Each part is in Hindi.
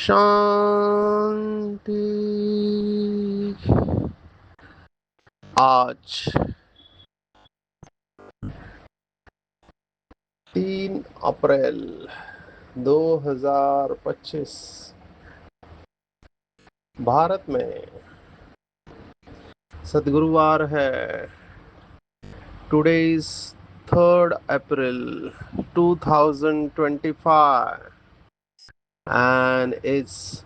शांति। आज 3 अप्रैल 2025 भारत में सद्गुरुवार है। Today is 3 April 2025 and it's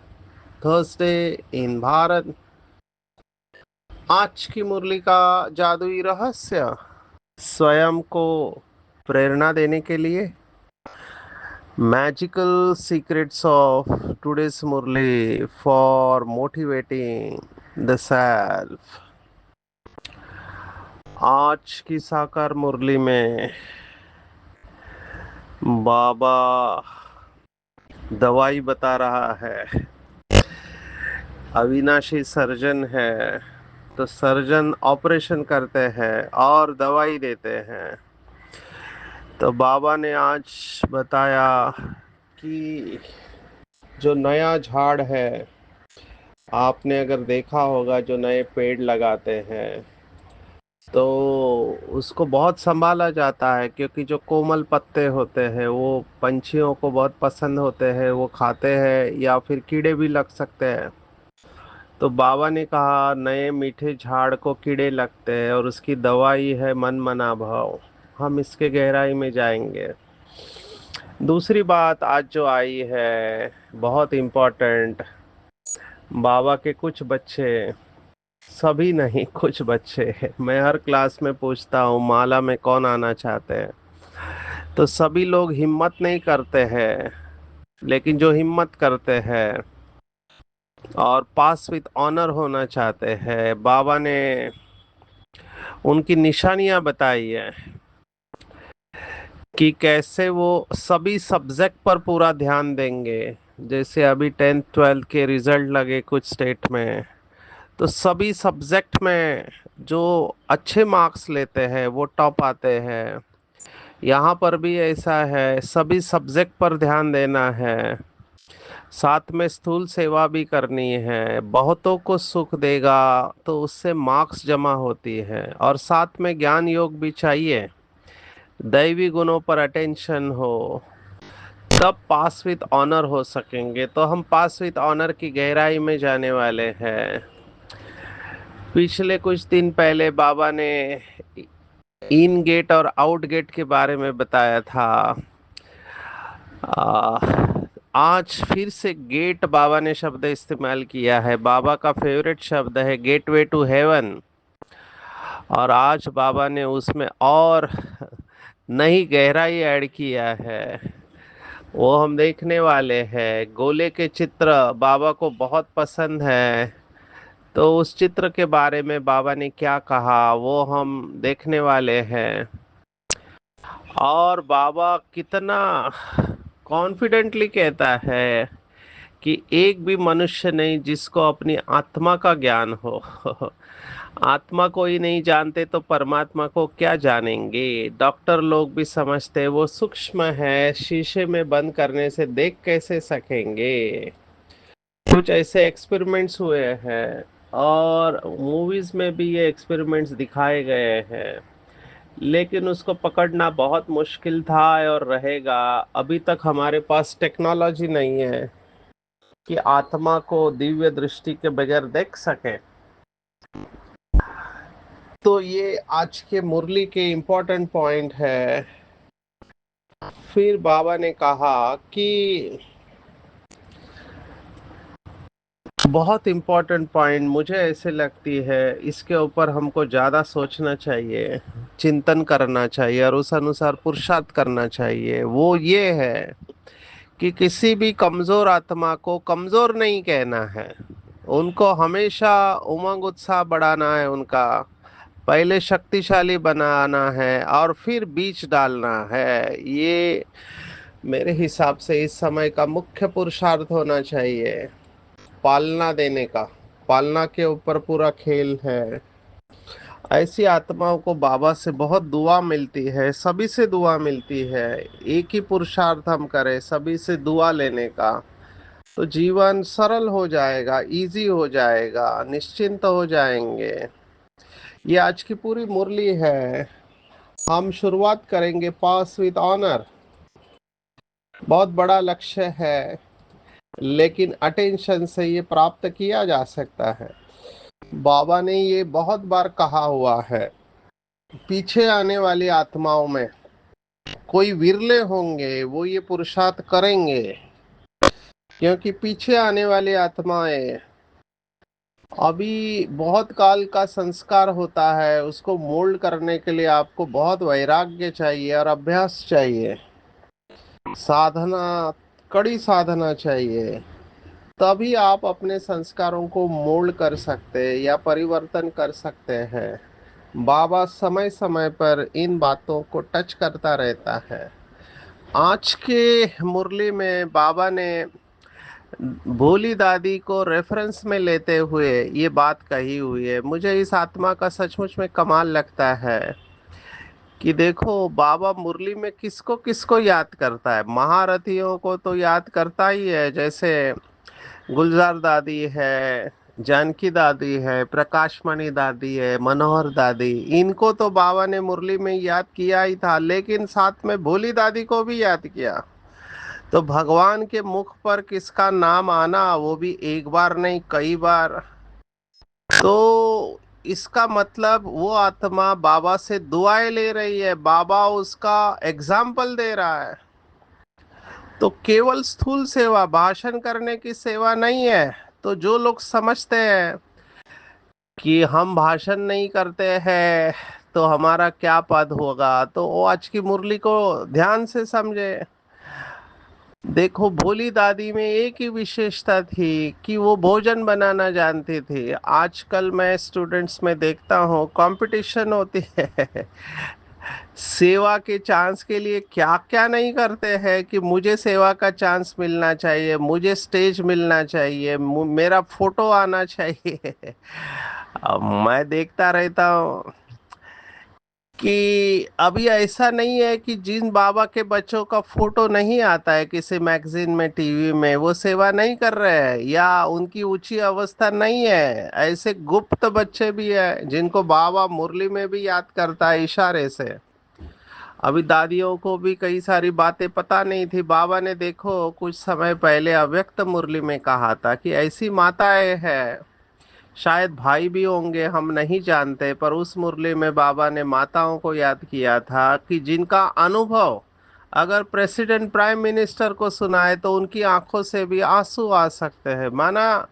Thursday in Bharat. आज की मुरली का जादुई रहस्य स्वयं को प्रेरणा देने के लिए magical secrets of today's Murli for motivating the self. आज की साकार मुरली में बाबा दवाई बता रहा है। अविनाशी सर्जन है तो सर्जन ऑपरेशन करते हैं और दवाई देते हैं। तो बाबा ने आज बताया कि जो नया झाड़ है, आपने अगर देखा होगा जो नए पेड़ लगाते हैं तो उसको बहुत संभाला जाता है, क्योंकि जो कोमल पत्ते होते हैं वो पंछियों को बहुत पसंद होते हैं, वो खाते हैं या फिर कीड़े भी लग सकते हैं। तो बाबा ने कहा नए मीठे झाड़ को कीड़े लगते हैं और उसकी दवाई है मन मना भाव। हम इसके गहराई में जाएंगे। दूसरी बात आज जो आई है बहुत इम्पोर्टेंट। बाबा के कुछ बच्चे, सभी नहीं कुछ बच्चे, मैं हर क्लास में पूछता हूँ माला में कौन आना चाहते हैं, तो सभी लोग हिम्मत नहीं करते हैं। लेकिन जो हिम्मत करते हैं और पास विद ऑनर होना चाहते हैं, बाबा ने उनकी निशानियां बताई है कि कैसे वो सभी सब्जेक्ट पर पूरा ध्यान देंगे। जैसे अभी 10th 12th के रिजल्ट लगे कुछ स्टेट में, तो सभी सब्जेक्ट में जो अच्छे मार्क्स लेते हैं वो टॉप आते हैं। यहाँ पर भी ऐसा है, सभी सब्जेक्ट पर ध्यान देना है, साथ में स्थूल सेवा भी करनी है। बहुतों को सुख देगा तो उससे मार्क्स जमा होती है, और साथ में ज्ञान योग भी चाहिए। दैवी गुणों पर अटेंशन हो तब पास विद ऑनर हो सकेंगे। तो हम पास विद ऑनर की गहराई में जाने वाले हैं। पिछले कुछ दिन पहले बाबा ने इन गेट और आउट गेट के बारे में बताया था। आ, आज फिर से गेट बाबा ने शब्द इस्तेमाल किया है। बाबा का फेवरेट शब्द है गेटवे टू हेवन, और आज बाबा ने उसमें और नई गहराई ऐड किया है। वो हम देखने वाले हैं। गोले के चित्र बाबा को बहुत पसंद है, तो उस चित्र के बारे में बाबा ने क्या कहा वो हम देखने वाले हैं। और बाबा कितना कॉन्फिडेंटली कहता है कि एक भी मनुष्य नहीं जिसको अपनी आत्मा का ज्ञान हो। आत्मा को ही नहीं जानते तो परमात्मा को क्या जानेंगे। डॉक्टर लोग भी समझते हैं वो सूक्ष्म है, शीशे में बंद करने से देख कैसे सकेंगे। कुछ ऐसे एक्सपेरिमेंट्स हुए हैं और मूवीज में भी ये एक्सपेरिमेंट्स दिखाए गए हैं, लेकिन उसको पकड़ना बहुत मुश्किल था और रहेगा। अभी तक हमारे पास टेक्नोलॉजी नहीं है कि आत्मा को दिव्य दृष्टि के बगैर देख सके। तो ये आज के मुरली के इम्पोर्टेंट पॉइंट है। फिर बाबा ने कहा कि बहुत इम्पोर्टेंट पॉइंट मुझे ऐसे लगती है, इसके ऊपर हमको ज़्यादा सोचना चाहिए, चिंतन करना चाहिए और उस अनुसार पुरुषार्थ करना चाहिए। वो ये है कि किसी भी कमजोर आत्मा को कमजोर नहीं कहना है। उनको हमेशा उमंग उत्साह बढ़ाना है, उनका पहले शक्तिशाली बनाना है और फिर बीज डालना है। ये मेरे हिसाब से इस समय का मुख्य पुरुषार्थ होना चाहिए, पालना देने का। पालना के ऊपर पूरा खेल है। ऐसी आत्माओं को बाबा से बहुत दुआ मिलती है, सभी से दुआ मिलती है। एक ही पुरुषार्थ हम करें सभी से दुआ लेने का, तो जीवन सरल हो जाएगा, इजी हो जाएगा, निश्चिंत हो जाएंगे। ये आज की पूरी मुरली है। हम शुरुआत करेंगे पास विद ऑनर। बहुत बड़ा लक्ष्य है, लेकिन अटेंशन से ये प्राप्त किया जा सकता है। बाबा ने ये बहुत बार कहा हुआ है, पीछे आने वाली आत्माओं में कोई विरले होंगे वो ये पुरुषार्थ करेंगे, क्योंकि पीछे आने वाली आत्माएं अभी बहुत काल का संस्कार होता है, उसको मोल्ड करने के लिए आपको बहुत वैराग्य चाहिए और अभ्यास चाहिए, साधना, कड़ी साधना चाहिए। तभी आप अपने संस्कारों को मोल्ड कर सकते हैं या परिवर्तन कर सकते हैं। बाबा समय समय पर इन बातों को टच करता रहता है। आज के मुरली में बाबा ने भोली दादी को रेफरेंस में लेते हुए ये बात कही हुई है। मुझे इस आत्मा का सचमुच में कमाल लगता है कि देखो बाबा मुरली में किसको किसको याद करता है। महारथियों को तो याद करता ही है, जैसे गुलजार दादी है, जानकी दादी है, प्रकाशमणि दादी है, मनोहर दादी। इनको तो बाबा ने मुरली में याद किया ही था, लेकिन साथ में भोली दादी को भी याद किया। तो भगवान के मुख पर किसका नाम आना, वो भी एक बार नहीं कई बार, तो इसका मतलब वो आत्मा बाबा से दुआएं ले रही है, बाबा उसका एग्जाम्पल दे रहा है। तो केवल स्थूल सेवा, भाषण करने की सेवा नहीं है। तो जो लोग समझते हैं कि हम भाषण नहीं करते हैं तो हमारा क्या पद होगा, तो वो आज की मुरली को ध्यान से समझे। देखो भोली दादी में एक ही विशेषता थी कि वो भोजन बनाना जानती थी। आजकल मैं स्टूडेंट्स में देखता हूँ कंपटीशन होती है सेवा के चांस के लिए क्या क्या नहीं करते हैं कि मुझे सेवा का चांस मिलना चाहिए, मुझे स्टेज मिलना चाहिए, मेरा फोटो आना चाहिए अब मैं देखता रहता हूँ कि अभी ऐसा नहीं है कि जिन बाबा के बच्चों का फोटो नहीं आता है किसी मैगजीन में, टीवी में, वो सेवा नहीं कर रहे हैं या उनकी ऊंची अवस्था नहीं है। ऐसे गुप्त बच्चे भी हैं जिनको बाबा मुरली में भी याद करता है इशारे से। अभी दादियों को भी कई सारी बातें पता नहीं थी। बाबा ने देखो कुछ समय पहले अव्यक्त मुरली में कहा था कि ऐसी माताएं हैं, शायद भाई भी होंगे, हम नहीं जानते, पर उस मुरली में बाबा ने माताओं को याद किया था कि जिनका अनुभव अगर प्रेसिडेंट प्राइम मिनिस्टर को सुनाए तो उनकी आंखों से भी आंसू आ सकते हैं। माना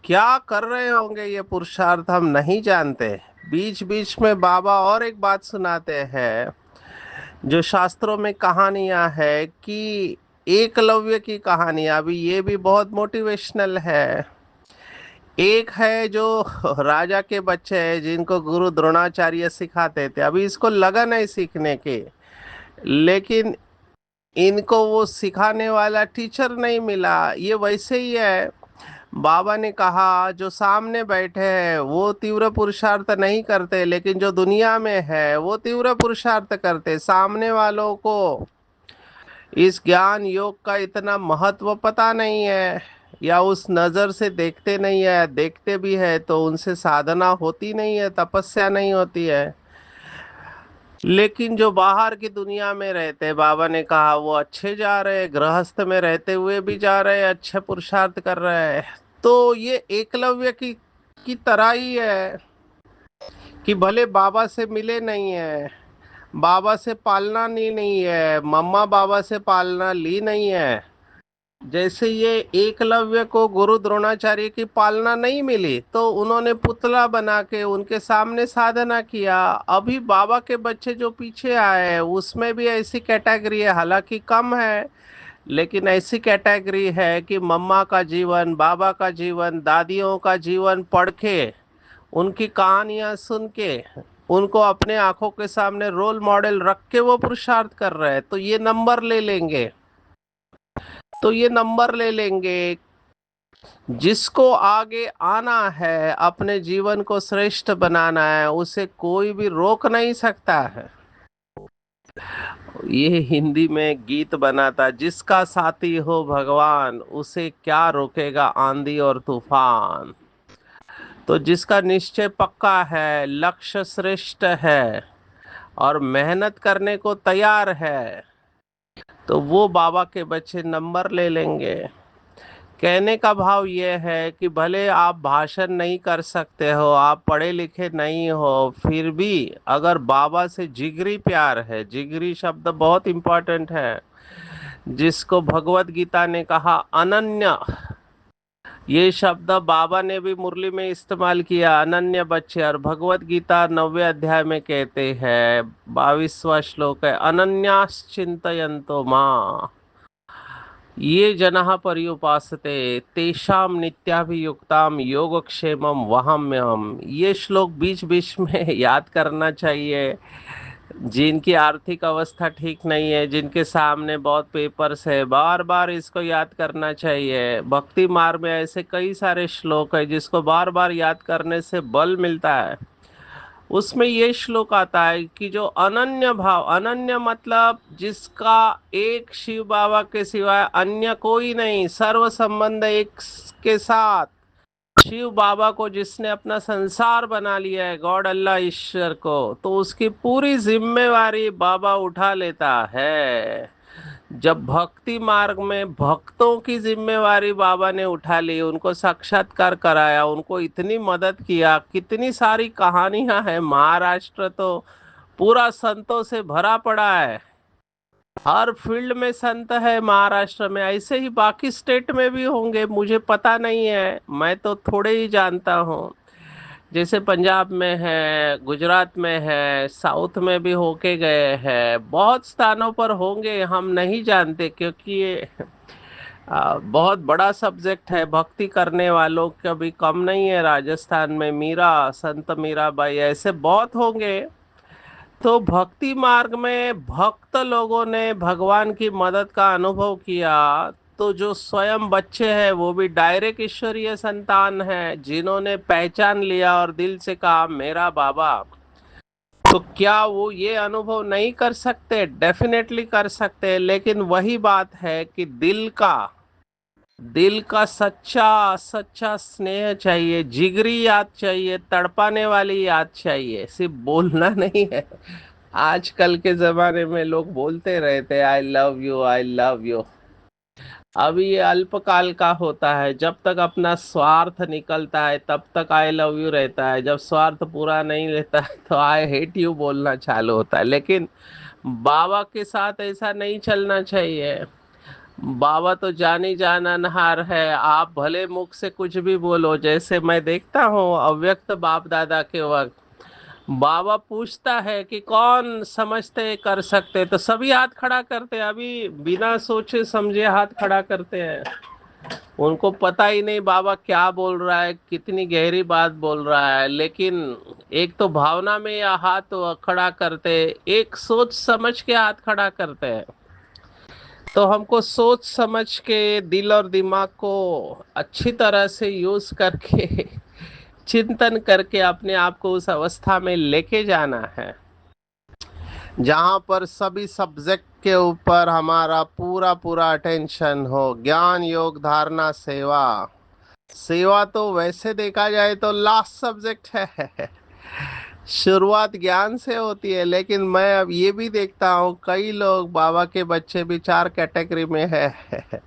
क्या कर रहे होंगे ये पुरुषार्थ हम नहीं जानते। बीच बीच में बाबा और एक बात सुनाते हैं, जो शास्त्रों में कहानियां है कि एकलव्य की कहानियां, अभी ये भी बहुत मोटिवेशनल है। एक है जो राजा के बच्चे हैं जिनको गुरु द्रोणाचार्य सिखाते थे, अभी इसको लगन है सीखने की, लेकिन इनको वो सिखाने वाला टीचर नहीं मिला। ये वैसे ही है। बाबा ने कहा जो सामने बैठे हैं वो तीव्र पुरुषार्थ नहीं करते, लेकिन जो दुनिया में है वो तीव्र पुरुषार्थ करते। सामने वालों को इस ज्ञान योग का इतना महत्व पता नहीं है या उस नजर से देखते नहीं है, देखते भी है तो उनसे साधना होती नहीं है, तपस्या नहीं होती है। लेकिन जो बाहर की दुनिया में रहते हैं, बाबा ने कहा वो अच्छे जा रहे हैं, गृहस्थ में रहते हुए भी जा रहे हैं, अच्छे पुरुषार्थ कर रहे हैं। तो ये एकलव्य की तरह ही है कि भले बाबा से मिले नहीं है, बाबा से पालना ली नहीं है, मम्मा बाबा से पालना ली नहीं है, जैसे ये एकलव्य को गुरु द्रोणाचार्य की पालना नहीं मिली तो उन्होंने पुतला बना के उनके सामने साधना किया। अभी बाबा के बच्चे जो पीछे आए हैं उसमें भी ऐसी कैटेगरी है, हालांकि कम है, लेकिन ऐसी कैटेगरी है कि मम्मा का जीवन, बाबा का जीवन, दादियों का जीवन पढ़ के, उनकी कहानियां सुन के, उनको अपने आंखों के सामने रोल मॉडल रख के वो पुरुषार्थ कर रहे हैं, तो ये नंबर ले लेंगे। तो ये नंबर ले लेंगे। जिसको आगे आना है, अपने जीवन को श्रेष्ठ बनाना है, उसे कोई भी रोक नहीं सकता है। ये हिंदी में गीत बना था, जिसका साथी हो भगवान, उसे क्या रोकेगा आंधी और तूफान। तो जिसका निश्चय पक्का है, लक्ष्य श्रेष्ठ है और मेहनत करने को तैयार है, तो वो बाबा के बच्चे नंबर ले लेंगे। कहने का भाव ये है कि भले आप भाषण नहीं कर सकते हो, आप पढ़े लिखे नहीं हो, फिर भी अगर बाबा से जिगरी प्यार है, जिगरी शब्द बहुत इंपॉर्टेंट है, जिसको भगवत गीता ने कहा अनन्य, ये शब्द बाबा ने भी मुरली में इस्तेमाल किया, अनन्य बच्चे। और भगवत गीता 9वें अध्याय में कहते हैं, 22वां श्लोक है, अनन्याश्चिंतयन्तो मां ये जनाः पर्युपासते तेषाम नित्याभियुक्ताम योगक्षेमम वहाम्यहम्। ये श्लोक बीच बीच में याद करना चाहिए। जिनकी आर्थिक अवस्था ठीक नहीं है, जिनके सामने बहुत पेपर्स है, बार बार इसको याद करना चाहिए। भक्ति मार्ग में ऐसे कई सारे श्लोक है जिसको बार बार याद करने से बल मिलता है। उसमें ये श्लोक आता है कि जो अनन्य भाव, अनन्य मतलब जिसका एक शिव बाबा के सिवाय अन्य कोई नहीं, सर्व संबंध एक के साथ, शिव बाबा को जिसने अपना संसार बना लिया है, गॉड अल्लाह ईश्वर को, तो उसकी पूरी जिम्मेवारी बाबा उठा लेता है। जब भक्ति मार्ग में भक्तों की जिम्मेवारी बाबा ने उठा ली, उनको साक्षात्कार कराया, उनको इतनी मदद किया, कितनी सारी कहानियां हैं। महाराष्ट्र तो पूरा संतों से भरा पड़ा है, हर फील्ड में संत है महाराष्ट्र में। ऐसे ही बाकी स्टेट में भी होंगे, मुझे पता नहीं है, मैं तो थोड़े ही जानता हूँ। जैसे पंजाब में है, गुजरात में है, साउथ में भी होके गए हैं, बहुत स्थानों पर होंगे, हम नहीं जानते, क्योंकि ये बहुत बड़ा सब्जेक्ट है। भक्ति करने वालों का भी कम नहीं है राजस्थान में, मीरा, संत मीराबाई, ऐसे बहुत होंगे। तो भक्ति मार्ग में भक्त लोगों ने भगवान की मदद का अनुभव किया, तो जो स्वयं बच्चे हैं वो भी डायरेक्ट ईश्वरीय संतान है, जिन्होंने पहचान लिया और दिल से कहा मेरा बाबा। तो क्या वो ये अनुभव नहीं कर सकते? डेफिनेटली कर सकते हैं, लेकिन वही बात है कि दिल का सच्चा सच्चा स्नेह चाहिए, जिगरी याद चाहिए, तड़पाने वाली याद चाहिए, सिर्फ बोलना नहीं है। आजकल के जमाने में लोग बोलते रहते हैं I love you, I love you. अब ये अल्पकाल का होता है, जब तक अपना स्वार्थ निकलता है तब तक आई लव यू रहता है, जब स्वार्थ पूरा नहीं लेता है तो आई हेट यू बोलना चालू होता है। लेकिन बाबा के साथ ऐसा नहीं चलना चाहिए। बाबा तो जानी जाननहार है, आप भले मुख से कुछ भी बोलो। जैसे मैं देखता हूँ अव्यक्त बाप दादा के वक्त, बाबा पूछता है कि कौन समझते कर सकते, तो सभी हाथ खड़ा करते हैं, अभी बिना सोचे समझे हाथ खड़ा करते हैं। उनको पता ही नहीं बाबा क्या बोल रहा है, कितनी गहरी बात बोल रहा है, लेकिन एक तो भावना में या हाथ खड़ा करते, एक सोच समझ के हाथ खड़ा करते हैं। तो हमको सोच समझ के दिल और दिमाग को अच्छी तरह से यूज करके चिंतन करके अपने आप को उस अवस्था में लेके जाना है, जहाँ पर सभी सब्जेक्ट के ऊपर हमारा पूरा पूरा अटेंशन हो। ज्ञान, योग, धारणा, सेवा। सेवा तो वैसे देखा जाए तो लास्ट सब्जेक्ट है। शुरुआत ज्ञान से होती है, लेकिन मैं अब ये भी देखता हूँ कई लोग, बाबा के बच्चे भी चार कैटेगरी में है।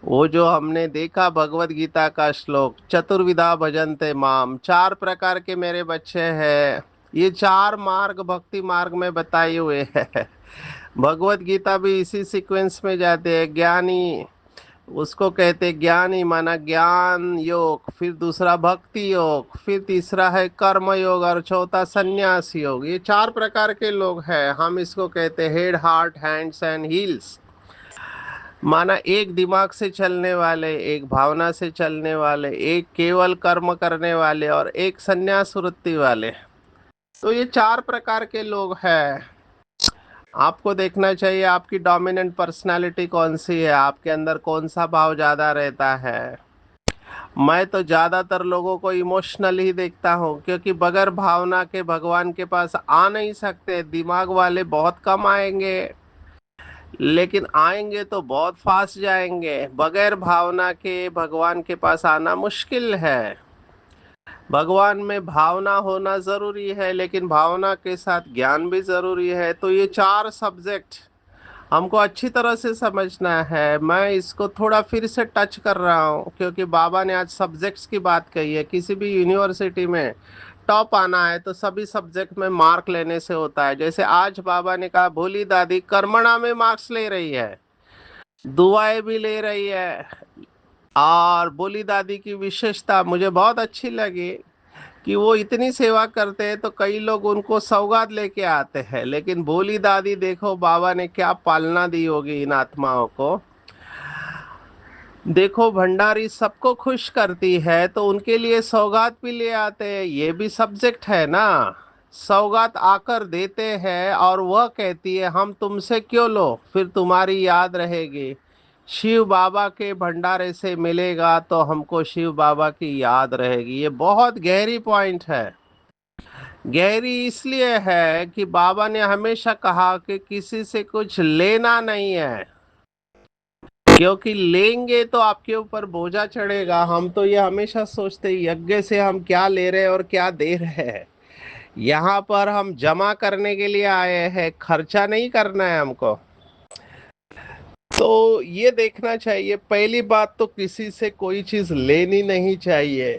वो जो हमने देखा भगवत गीता का श्लोक, चतुर्विधा भजन्ते माम, चार प्रकार के मेरे बच्चे हैं। ये चार मार्ग भक्ति मार्ग में बताए हुए हैं। भगवत गीता भी इसी सीक्वेंस में जाते हैं। ज्ञानी, उसको कहते ज्ञानी माना ज्ञान योग, फिर दूसरा भक्ति योग, फिर तीसरा है कर्म योग, और चौथा संन्यास योग। ये चार प्रकार के लोग हैं। हम इसको कहते हैं head, heart, hands and heels. माना एक दिमाग से चलने वाले, एक भावना से चलने वाले, एक केवल कर्म करने वाले और एक संन्यास वृत्ति वाले। तो ये चार प्रकार के लोग हैं। आपको देखना चाहिए आपकी डोमिनेंट पर्सनालिटी कौन सी है, आपके अंदर कौन सा भाव ज्यादा रहता है। मैं तो ज्यादातर लोगों को इमोशनल ही देखता हूँ, क्योंकि बगैर भावना के भगवान के पास आ नहीं सकते। दिमाग वाले बहुत कम आएंगे, लेकिन आएंगे तो बहुत फास्ट जाएंगे। बगैर भावना के भगवान के पास आना मुश्किल है। भगवान में भावना होना जरूरी है, लेकिन भावना के साथ ज्ञान भी जरूरी है। तो ये चार सब्जेक्ट हमको अच्छी तरह से समझना है। मैं इसको थोड़ा फिर से टच कर रहा हूँ, क्योंकि बाबा ने आज सब्जेक्ट्स की बात कही है। किसी भी यूनिवर्सिटी में टॉप आना है तो सभी सब्जेक्ट में मार्क लेने से होता है। जैसे आज बाबा ने कहा भोली दादी कर्मणा में मार्क्स ले रही है, दुआएं भी ले रही है। और भोली दादी की विशेषता मुझे बहुत अच्छी लगी कि वो इतनी सेवा करते हैं तो कई लोग उनको सौगात लेके आते हैं। लेकिन भोली दादी देखो बाबा ने क्या पालना दी होगी इन आत्माओं को। देखो भंडारी सबको खुश करती है तो उनके लिए सौगात भी ले आते हैं, ये भी सब्जेक्ट है ना। सौगात आकर देते हैं और वह कहती है हम तुमसे क्यों लो, फिर तुम्हारी याद रहेगी। शिव बाबा के भंडारे से मिलेगा तो हमको शिव बाबा की याद रहेगी। ये बहुत गहरी पॉइंट है। गहरी इसलिए है कि बाबा ने हमेशा कहा कि किसी से कुछ लेना नहीं है, क्योंकि लेंगे तो आपके ऊपर बोझा चढ़ेगा। हम तो ये हमेशा सोचते हैं यज्ञ से हम क्या ले रहे हैं और क्या दे रहे हैं। यहाँ पर हम जमा करने के लिए आए हैं, खर्चा नहीं करना है हमको। तो ये देखना चाहिए। पहली बात तो किसी से कोई चीज लेनी नहीं चाहिए।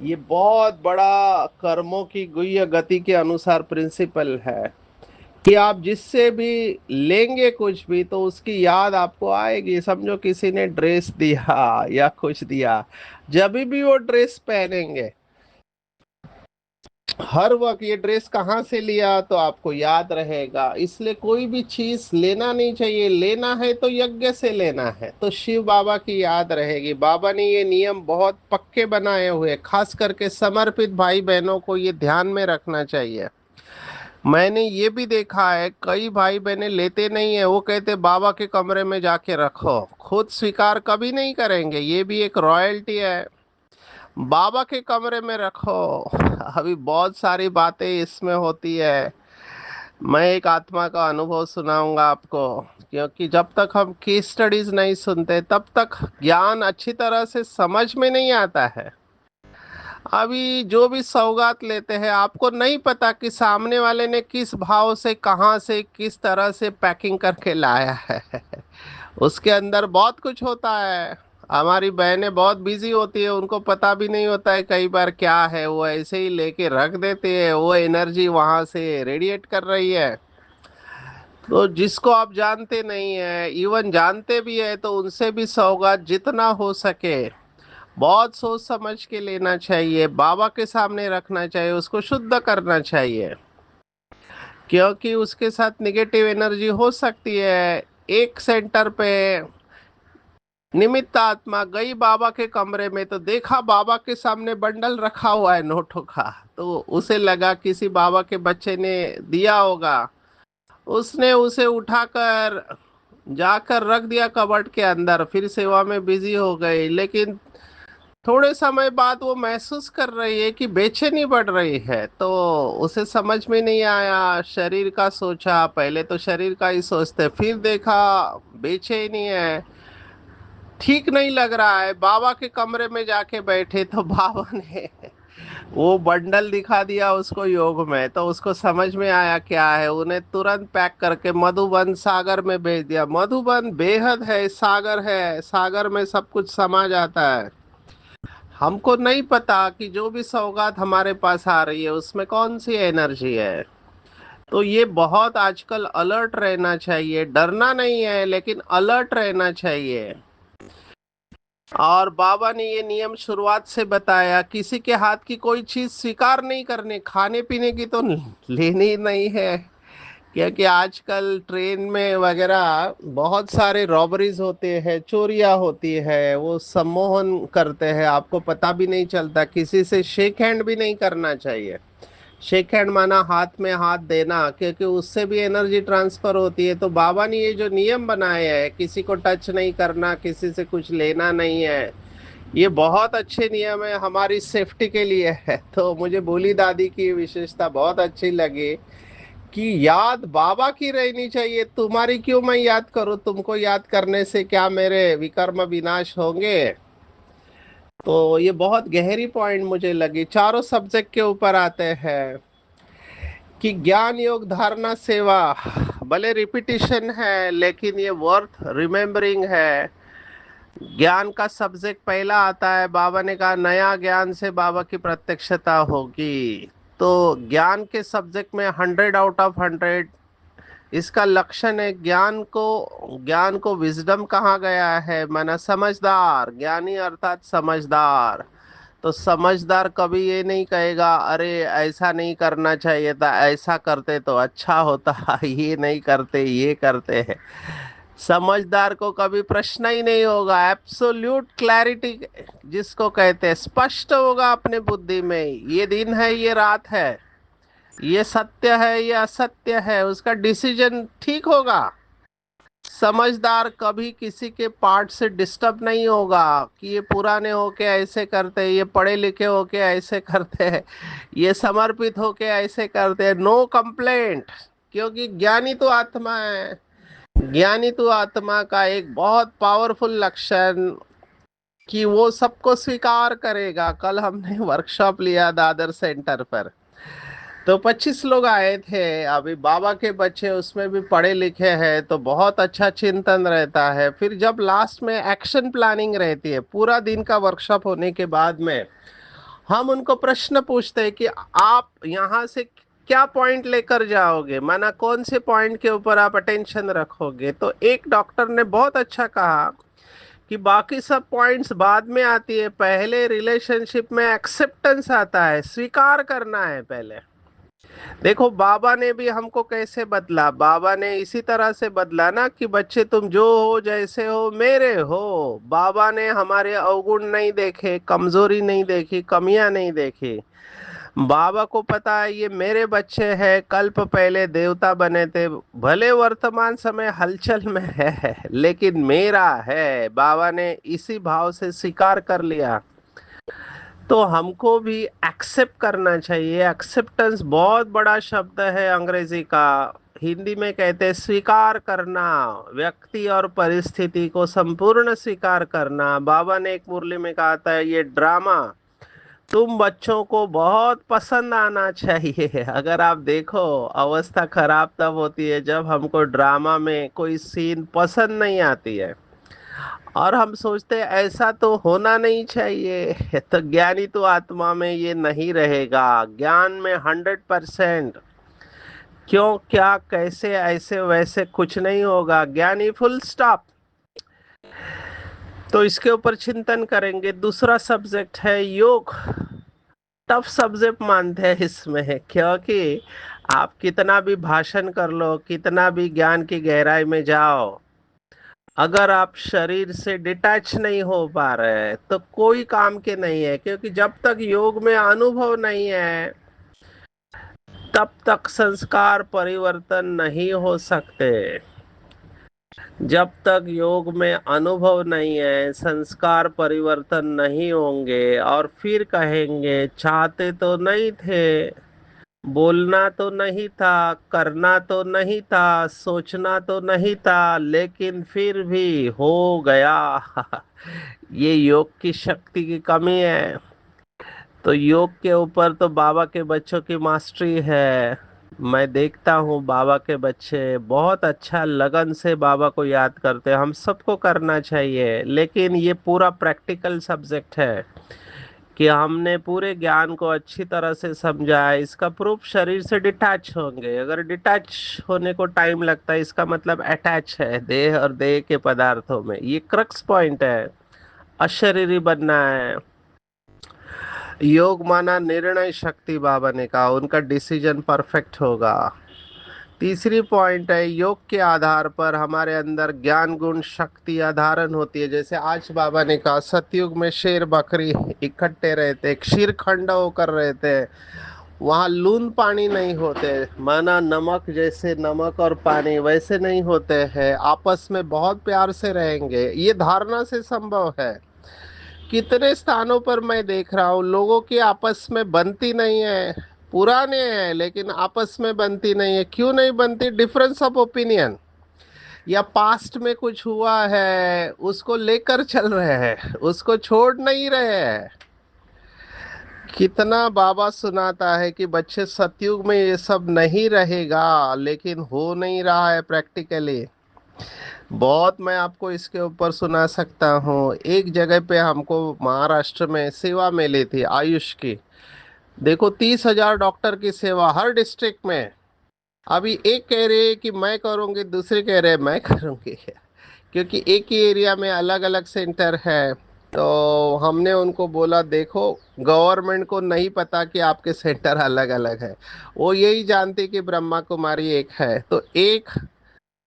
ये बहुत बड़ा कर्मों की गुह्य गति के अनुसार प्रिंसिपल है कि आप जिससे भी लेंगे कुछ भी तो उसकी याद आपको आएगी। समझो किसी ने ड्रेस दिया या कुछ दिया, जब भी वो ड्रेस पहनेंगे हर वक्त ये ड्रेस कहाँ से लिया तो आपको याद रहेगा। इसलिए कोई भी चीज लेना नहीं चाहिए। लेना है तो यज्ञ से लेना है तो शिव बाबा की याद रहेगी। बाबा ने ये नियम बहुत पक्के बनाए हुए, खास करके समर्पित भाई बहनों को ये ध्यान में रखना चाहिए। मैंने ये भी देखा है कई भाई बहनें लेते नहीं है, वो कहते बाबा के कमरे में जाके रखो, खुद स्वीकार कभी नहीं करेंगे। ये भी एक रॉयल्टी है, बाबा के कमरे में रखो। अभी बहुत सारी बातें इसमें होती है। मैं एक आत्मा का अनुभव सुनाऊंगा आपको, क्योंकि जब तक हम केस स्टडीज नहीं सुनते तब तक ज्ञान अच्छी तरह से समझ में नहीं आता है। अभी जो भी सौगात लेते हैं आपको नहीं पता कि सामने वाले ने किस भाव से, कहाँ से, किस तरह से पैकिंग करके लाया है। उसके अंदर बहुत कुछ होता है। हमारी बहनें बहुत बिजी होती है, उनको पता भी नहीं होता है कई बार क्या है, वो ऐसे ही लेके रख देते हैं। वो एनर्जी वहां से रेडिएट कर रही है। तो जिसको आप जानते नहीं है, इवन जानते भी है, तो उनसे भी सौगात जितना हो सके बहुत सोच समझ के लेना चाहिए। बाबा के सामने रखना चाहिए, उसको शुद्ध करना चाहिए, क्योंकि उसके साथ निगेटिव एनर्जी हो सकती है। एक सेंटर पे निमित्त आत्मा गई बाबा के कमरे में तो देखा बाबा के सामने बंडल रखा हुआ है नोटों का। तो उसे लगा किसी बाबा के बच्चे ने दिया होगा। उसने उसे उठाकर जाकर रख दिया कबर्ड के अंदर, फिर सेवा में बिजी हो गई। लेकिन थोड़े समय बाद वो महसूस कर रही है कि बेचैनी बढ़ रही है। तो उसे समझ में नहीं आया, शरीर का सोचा, पहले तो शरीर का ही सोचते, फिर देखा बेचैनी है, ठीक नहीं लग रहा है। बाबा के कमरे में जाके बैठे तो बाबा ने वो बंडल दिखा दिया उसको योग में। तो उसको समझ में आया क्या है, उन्हें तुरंत पैक करके मधुबन सागर में भेज दिया। मधुबन बेहद है, सागर है, सागर में सब कुछ समा जाता है। हमको नहीं पता कि जो भी सौगात हमारे पास आ रही है उसमें कौन सी एनर्जी है। तो ये बहुत आजकल अलर्ट रहना चाहिए। डरना नहीं है, लेकिन अलर्ट रहना चाहिए। और बाबा ने ये नियम शुरुआत से बताया, किसी के हाथ की कोई चीज स्वीकार नहीं करनी। खाने पीने की तो लेनी ही नहीं है, क्योंकि आजकल ट्रेन में वगैरह बहुत सारे रॉबरीज होते हैं, चोरियां होती है, वो सम्मोहन करते हैं, आपको पता भी नहीं चलता। किसी से शेक हैंड भी नहीं करना चाहिए। शेक हैंड माना हाथ में हाथ देना, क्योंकि उससे भी एनर्जी ट्रांसफर होती है। तो बाबा ने ये जो नियम बनाए हैं, किसी को टच नहीं करना, किसी से कुछ लेना नहीं है, ये बहुत अच्छे नियम है, हमारी सेफ्टी के लिए है। तो मुझे भोली दादी की विशेषता बहुत अच्छी लगी कि याद बाबा की रहनी चाहिए। तुम्हारी क्यों मैं याद करूं? तुमको याद करने से क्या मेरे विकर्म विनाश होंगे? तो ये बहुत गहरी पॉइंट मुझे लगी। चारों सब्जेक्ट के ऊपर आते हैं कि ज्ञान योग धारणा सेवा, भले रिपीटिशन है लेकिन ये वर्थ रिमेम्बरिंग है। ज्ञान का सब्जेक्ट पहला आता है, बाबा ने कहा नया ज्ञान से बाबा की प्रत्यक्षता होगी। तो ज्ञान के सब्जेक्ट में 100 आउट ऑफ 100 इसका लक्षण है। ज्ञान को विजडम कहा गया है, माना समझदार, ज्ञानी अर्थात समझदार। तो समझदार कभी ये नहीं कहेगा अरे ऐसा नहीं करना चाहिए था, ऐसा करते तो अच्छा होता, ये नहीं करते ये करते हैं। समझदार को कभी प्रश्न ही नहीं होगा। एब्सोल्यूट क्लैरिटी जिसको कहते हैं, स्पष्ट होगा अपने बुद्धि में, ये दिन है ये रात है, ये सत्य है ये असत्य है, उसका डिसीजन ठीक होगा। समझदार कभी किसी के पार्ट से डिस्टर्ब नहीं होगा कि ये पुराने होके ऐसे करते हैं, ये पढ़े लिखे होके ऐसे करते हैं, ये समर्पित होके ऐसे करते हैं। नो कंप्लेंट, क्योंकि ज्ञानी तो आत्मा है। ज्ञानी तो आत्मा का एक बहुत पावरफुल लक्षण कि वो सबको स्वीकार करेगा। कल हमने वर्कशॉप लिया दादर सेंटर पर, तो 25 लोग आए थे। अभी बाबा के बच्चे उसमें भी पढ़े लिखे हैं, तो बहुत अच्छा चिंतन रहता है। फिर जब लास्ट में एक्शन प्लानिंग रहती है, पूरा दिन का वर्कशॉप होने के बाद में हम उनको प्रश्न पूछते हैं कि आप यहाँ से क्या पॉइंट लेकर जाओगे, माना कौन से पॉइंट के ऊपर आप अटेंशन रखोगे। तो एक डॉक्टर ने बहुत अच्छा कहा कि बाकी सब पॉइंट्स बाद में आती है, पहले रिलेशनशिप में एक्सेप्टेंस आता है, स्वीकार करना है पहले। देखो बाबा ने भी हमको कैसे बदला, बाबा ने इसी तरह से बदला ना कि बच्चे तुम जो हो जैसे हो मेरे हो। बाबा ने हमारे अवगुण नहीं देखे, कमजोरी नहीं देखी, कमियां नहीं देखी। बाबा को पता है ये मेरे बच्चे हैं, कल्प पहले देवता बने थे, भले वर्तमान समय हलचल में है लेकिन मेरा है। बाबा ने इसी भाव से स्वीकार कर लिया। तो हमको भी एक्सेप्ट करना चाहिए। एक्सेप्टेंस बहुत बड़ा शब्द है अंग्रेजी का। हिंदी में कहते हैं स्वीकार करना, व्यक्ति और परिस्थिति को संपूर्ण स्वीकार करना। बाबा ने एक मुरली में कहा था ये ड्रामा तुम बच्चों को बहुत पसंद आना चाहिए। अगर आप देखो अवस्था खराब तब होती है जब हमको ड्रामा में कोई सीन पसंद नहीं आती है और हम सोचते हैं ऐसा तो होना नहीं चाहिए। तो ज्ञानी तो आत्मा में ये नहीं रहेगा। ज्ञान में 100% क्यों क्या कैसे ऐसे वैसे कुछ नहीं होगा, ज्ञानी फुल स्टॉप। तो इसके ऊपर चिंतन करेंगे। दूसरा सब्जेक्ट है योग। टफ सब्जेक्ट मानते हैं इसमें, क्योंकि आप कितना भी भाषण कर लो, कितना भी ज्ञान की गहराई में जाओ, अगर आप शरीर से डिटैच नहीं हो पा रहे तो कोई काम के नहीं है। क्योंकि जब तक योग में अनुभव नहीं है तब तक संस्कार परिवर्तन नहीं हो सकते। जब तक योग में अनुभव नहीं है संस्कार परिवर्तन नहीं होंगे। और फिर कहेंगे चाहते तो नहीं थे, बोलना तो नहीं था, करना तो नहीं था, सोचना तो नहीं था, लेकिन फिर भी हो गया। ये योग की शक्ति की कमी है। तो योग के ऊपर तो बाबा के बच्चों की मास्टरी है। मैं देखता हूँ बाबा के बच्चे बहुत अच्छा लगन से बाबा को याद करते हैं। हम सबको करना चाहिए, लेकिन ये पूरा प्रैक्टिकल सब्जेक्ट है कि हमने पूरे ज्ञान को अच्छी तरह से समझा है। इसका प्रूफ शरीर से डिटैच होंगे। अगर डिटैच होने को टाइम लगता है इसका मतलब अटैच है देह और देह के पदार्थों में। ये क्रक्स पॉइंट है। अशरीरी बनना है। योग माना निर्णय शक्ति, बाबा ने कहा उनका डिसीजन परफेक्ट होगा। तीसरी पॉइंट है, योग के आधार पर हमारे अंदर ज्ञान गुण शक्ति आधारण होती है। जैसे आज बाबा ने कहा, सतयुग में शेर बकरी इकट्ठे रहते, क्षीर खंड होकर रहते, वहाँ लून पानी नहीं होते, माना नमक जैसे नमक और पानी वैसे नहीं होते हैं, आपस में बहुत प्यार से रहेंगे। ये धारणा से संभव है। कितने स्थानों पर मैं देख रहा हूँ लोगों की आपस में बनती नहीं है, पुराने हैं लेकिन आपस में बनती नहीं है। क्यों नहीं बनती? डिफरेंस ऑफ ओपिनियन, या पास्ट में कुछ हुआ है उसको लेकर चल रहे हैं, उसको छोड़ नहीं रहे हैं। कितना बाबा सुनाता है कि बच्चे सतयुग में ये सब नहीं रहेगा, लेकिन हो नहीं रहा है प्रैक्टिकली। बहुत मैं आपको इसके ऊपर सुना सकता हूँ। एक जगह पे हमको महाराष्ट्र में सेवा मिली थी आयुष की। देखो, 30,000 डॉक्टर की सेवा हर डिस्ट्रिक्ट में। अभी एक कह रही है कि मैं करूँगी, दूसरी कह रहे हैं मैं करूँगी, क्योंकि एक ही एरिया में अलग अलग सेंटर है। तो हमने उनको बोला, देखो, गवर्नमेंट को नहीं पता कि आपके सेंटर अलग अलग है, वो यही जानती कि ब्रह्मा कुमारी एक है। तो एक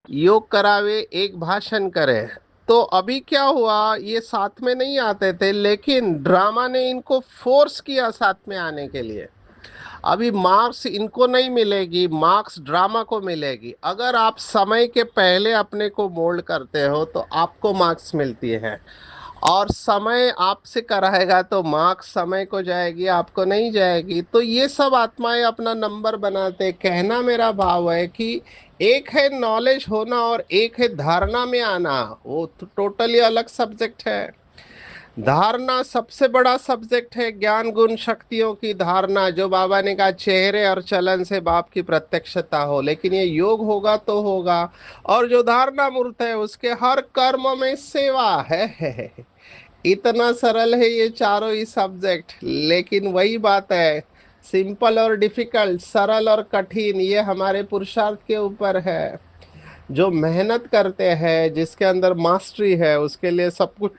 योग करावे, एक भाषण करे। तो अभी क्या हुआ, ये साथ में नहीं आते थे, लेकिन ड्रामा ने इनको फोर्स किया साथ में आने के लिए। अभी मार्क्स इनको नहीं मिलेगी, मार्क्स ड्रामा को मिलेगी। अगर आप समय के पहले अपने को मोल्ड करते हो तो आपको मार्क्स मिलती है, और समय आपसे कराएगा तो मार्क्स समय को जाएगी, आपको नहीं जाएगी। तो ये सब आत्माएं अपना नंबर बनाते। कहना मेरा भाव है कि एक है नॉलेज होना और एक है धारणा में आना, वो तो टोटली अलग सब्जेक्ट है। धारणा सबसे बड़ा सब्जेक्ट है, ज्ञान गुण शक्तियों की धारणा। जो बाबा ने कहा, चेहरे और चलन से बाप की प्रत्यक्षता हो, लेकिन ये योग होगा तो होगा। और जो धारणा मूर्त है उसके हर कर्म में सेवा है। इतना सरल है ये चारों ही सब्जेक्ट। लेकिन वही बात है, सिंपल और डिफिकल्ट, सरल और कठिन, ये हमारे पुरुषार्थ के ऊपर है। जो मेहनत करते हैं, जिसके अंदर मास्टरी है, उसके लिए सब कुछ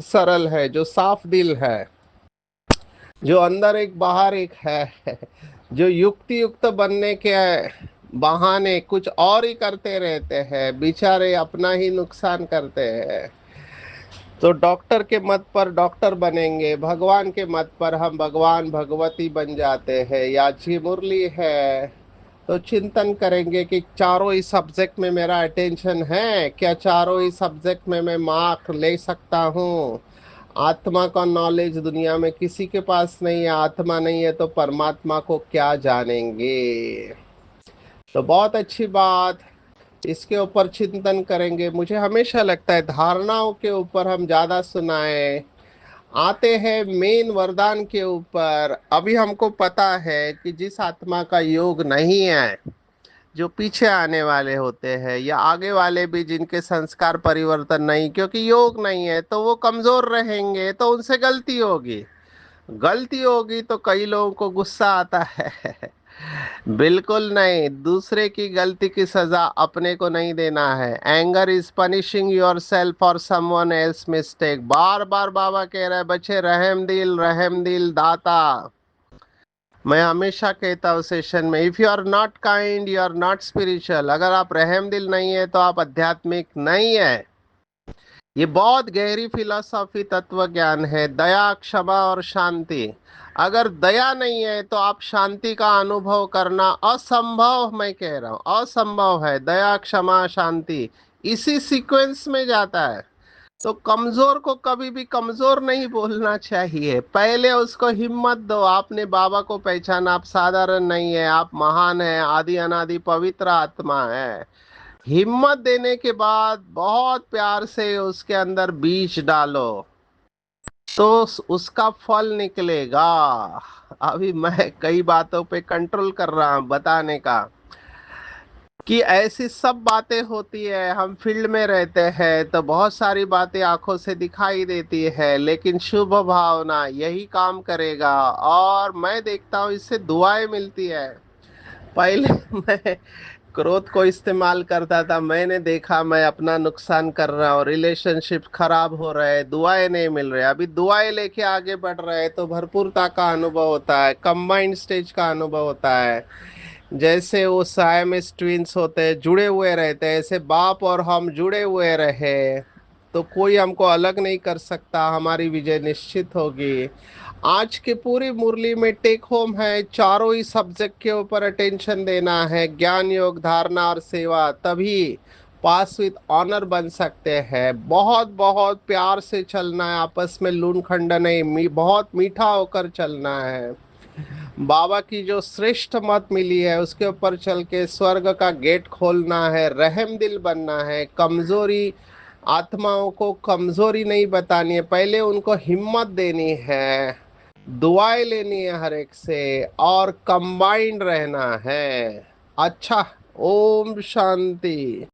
सरल है। जो साफ दिल है, जो अंदर एक बाहर एक है, जो युक्ति युक्त बनने के बहाने कुछ और ही करते रहते हैं, बेचारे अपना ही नुकसान करते हैं। तो डॉक्टर के मत पर डॉक्टर बनेंगे, भगवान के मत पर हम भगवान भगवती बन जाते हैं। या जी मुरली है, तो चिंतन करेंगे कि चारों ही सब्जेक्ट में मेरा अटेंशन है क्या, चारों ही सब्जेक्ट में मैं मार्क ले सकता हूँ। आत्मा का नॉलेज दुनिया में किसी के पास नहीं है। आत्मा नहीं है तो परमात्मा को क्या जानेंगे। तो बहुत अच्छी बात, इसके ऊपर चिंतन करेंगे। मुझे हमेशा लगता है धारणाओं के ऊपर हम ज्यादा सुनाए। आते हैं मेन वरदान के ऊपर। अभी हमको पता है कि जिस आत्मा का योग नहीं है, जो पीछे आने वाले होते हैं या आगे वाले भी जिनके संस्कार परिवर्तन नहीं, क्योंकि योग नहीं है तो वो कमजोर रहेंगे, तो उनसे गलती होगी। गलती होगी तो कई लोगों को गुस्सा आता है। बिल्कुल नहीं, दूसरे की गलती की सजा अपने को नहीं देना है। Anger is punishing yourself for someone else mistake. बार बार बाबा कह रहे हैं, बच्चे, रहम दिल दाता। मैं हमेशा कहता हूँ सेशन में, if you are not kind you are not spiritual. अगर आप रहम दिल नहीं है तो आप आध्यात्मिक नहीं है। ये बहुत गहरी फिलॉसफी तत्व ज्ञान है, दया क्षमा और शांति। अगर दया नहीं है तो आप शांति का अनुभव करना असंभव, मैं कह रहा हूँ असंभव है। दया क्षमा शांति इसी सीक्वेंस में जाता है। तो कमजोर को कभी भी कमजोर नहीं बोलना चाहिए, पहले उसको हिम्मत दो। आपने बाबा को पहचाना, आप साधारण नहीं है, आप महान है, आदि अनादि पवित्र आत्मा है। हिम्मत देने के बाद बहुत प्यार से उसके अंदर बीज डालो, तो उसका फल निकलेगा। अभी मैं कई बातों पे कंट्रोल कर रहा हूँ बताने का, कि ऐसी सब बातें होती है। हम फील्ड में रहते हैं तो बहुत सारी बातें आंखों से दिखाई देती है, लेकिन शुभ भावना यही काम करेगा। और मैं देखता हूँ इससे दुआएं मिलती है। पहले मैं क्रोध को इस्तेमाल करता था, मैंने देखा मैं अपना नुकसान कर रहा हूँ, रिलेशनशिप खराब हो रहे हैं, दुआएं नहीं मिल रहे। अभी दुआएं लेके आगे बढ़ रहे हैं तो भरपूरता का अनुभव होता है, कंबाइंड स्टेज का अनुभव होता है। जैसे वो साइमस ट्विंस होते हैं, जुड़े हुए रहते हैं, ऐसे बाप और हम जुड़े हुए रहे तो कोई हमको अलग नहीं कर सकता, हमारी विजय निश्चित होगी। आज की पूरी मुरली में टेक होम है, चारों ही सब्जेक्ट के ऊपर अटेंशन देना है, ज्ञान योग धारणा और सेवा, तभी पास विद ऑनर बन सकते हैं। बहुत बहुत प्यार से चलना है, आपस में लून खंडन नहीं, बहुत मीठा होकर चलना है। बाबा की जो श्रेष्ठ मत मिली है उसके ऊपर चल के स्वर्ग का गेट खोलना है, रहम दिल बनना है, कमजोरी आत्माओं को कमजोरी नहीं बतानी है, पहले उनको हिम्मत देनी है, दुआएं लेनी है हर एक से, और कंबाइंड रहना है। अच्छा, ओम शांति।